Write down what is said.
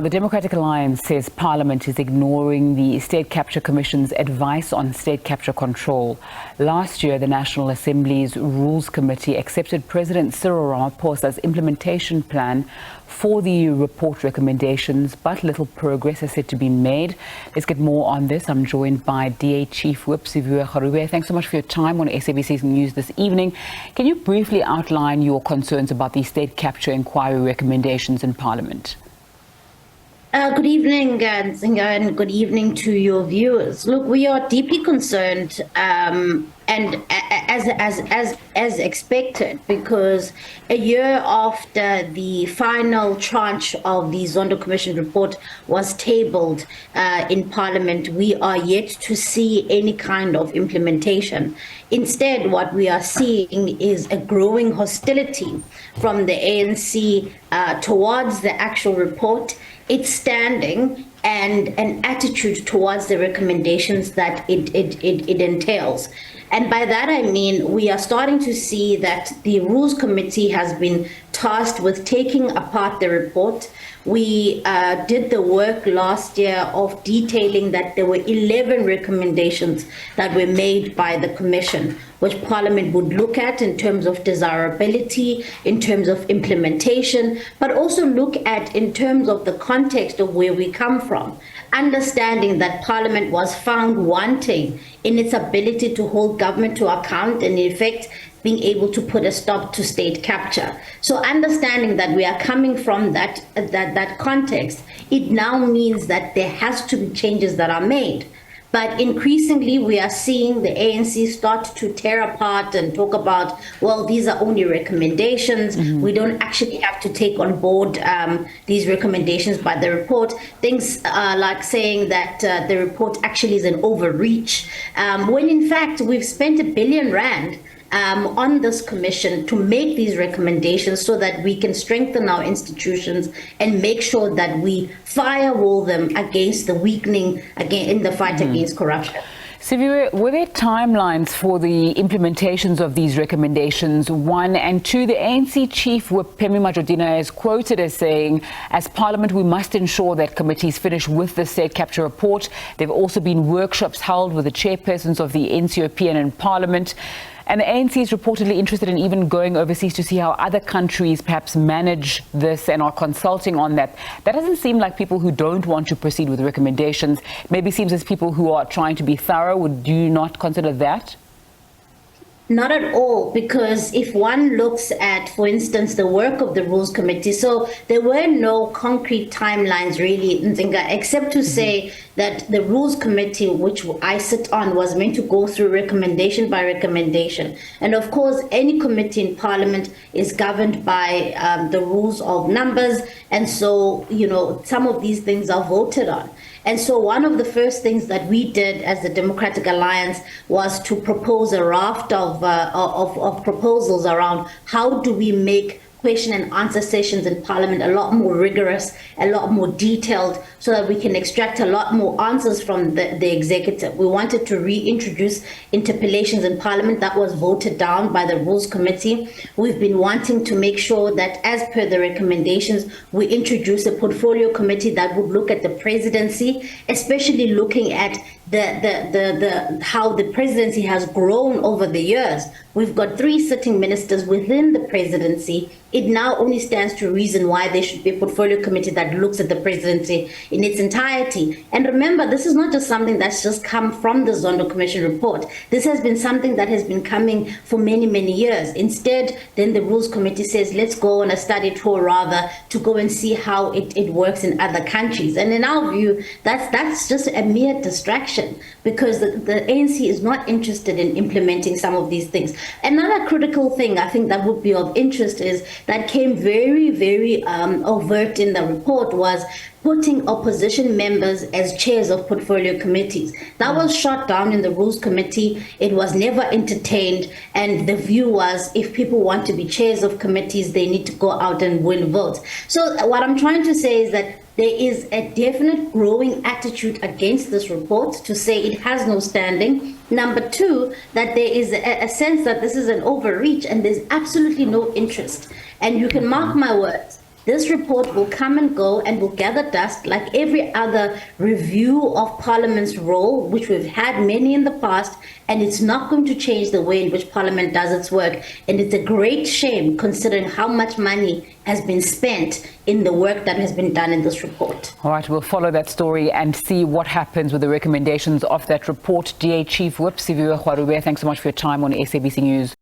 The Democratic Alliance says Parliament is ignoring the State Capture Commission's advice on state capture control. Last year, the National Assembly's Rules Committee accepted President Cyril Ramaphosa's implementation plan for the report recommendations, but little progress is said to be made. Let's get more on this. I'm joined by DA Chief Whip Siviwe Gwarube. Thanks so much for your time on SABC News this evening. Can you briefly outline your concerns about the state capture inquiry recommendations in Parliament? Good evening, Zinga, and good evening to your viewers. Look, we are deeply concerned, and as expected, because a year after the final tranche of the Zondo Commission report was tabled in Parliament, we are yet to see any kind of implementation. Instead, what we are seeing is a growing hostility from the ANC towards the actual report, its standing, and an attitude towards the recommendations that it entails. And by that I mean we are starting to see that the Rules Committee has been tasked with taking apart the report. We did the work last year of detailing that there were 11 recommendations that were made by the Commission, which Parliament would look at in terms of desirability, in terms of implementation, but also look at in terms of the context of where we come from, understanding that Parliament was found wanting in its ability to hold government to account and, in effect, being able to put a stop to state capture. So understanding that we are coming from that context, it now means that there has to be changes that are made. But increasingly, we are seeing the ANC start to tear apart and talk about, well, these are only recommendations. We don't actually have to take on board these recommendations by the report. Things like saying that the report actually is an overreach, when in fact we've spent R1 billion on this commission to make these recommendations so that we can strengthen our institutions and make sure that we firewall them against the weakening in the fight against corruption. Siviwe, were there timelines for the implementations of these recommendations? One, and two, the ANC chief Whip Phemi Majodina is quoted as saying, as Parliament, we must ensure that committees finish with the state capture report. There have also been workshops held with the chairpersons of the NCOP and in Parliament. And the ANC is reportedly interested in even going overseas to see how other countries perhaps manage this and are consulting on that. That doesn't seem like people who don't want to proceed with recommendations. Maybe seems as people who are trying to be thorough. Would you not consider that? Not at all, because if one looks at, for instance, the work of the Rules Committee, so there were no concrete timelines really, Nzinga, except to say that the Rules Committee, which I sit on, was meant to go through recommendation by recommendation. And of course, any committee in Parliament is governed by the rules of numbers. And so, you know, some of these things are voted on. And so one of the first things that we did as the Democratic Alliance was to propose a raft of proposals around how do we make question and answer sessions in Parliament a lot more rigorous, a lot more detailed, so that we can extract a lot more answers from the executive. We wanted to reintroduce interpellations in Parliament. That was voted down by the Rules Committee. We've been wanting to make sure that, as per the recommendations, we introduce a portfolio committee that would look at the presidency, especially looking at how the presidency has grown over the years. We've got 3 sitting ministers within the presidency. It now only stands to reason why there should be a portfolio committee that looks at the presidency in its entirety. And remember, this is not just something that's just come from the Zondo Commission report. This has been something that has been coming for many, many years. Instead, then the Rules Committee says, let's go on a study tour rather to go and see how it works in other countries. And in our view, that's just a mere distraction, because the ANC is not interested in implementing some of these things. Another critical thing I think that would be of interest is that came very, very overt in the report was putting opposition members as chairs of portfolio committees. That was shot down in the Rules Committee. It was never entertained. And the view was, if people want to be chairs of committees, they need to go out and win votes. So what I'm trying to say is that there is a definite growing attitude against this report to say it has no standing. Number two, that there is a sense that this is an overreach and there's absolutely no interest. And you can mark my words, This report will come and go and will gather dust like every other review of Parliament's role, which we've had many in the past, and it's not going to change the way in which Parliament does its work. And it's a great shame considering how much money has been spent in the work that has been done in this report. All right, we'll follow that story and see what happens with the recommendations of that report. DA Chief Whip Siviwe Gwarube, thanks so much for your time on SABC News.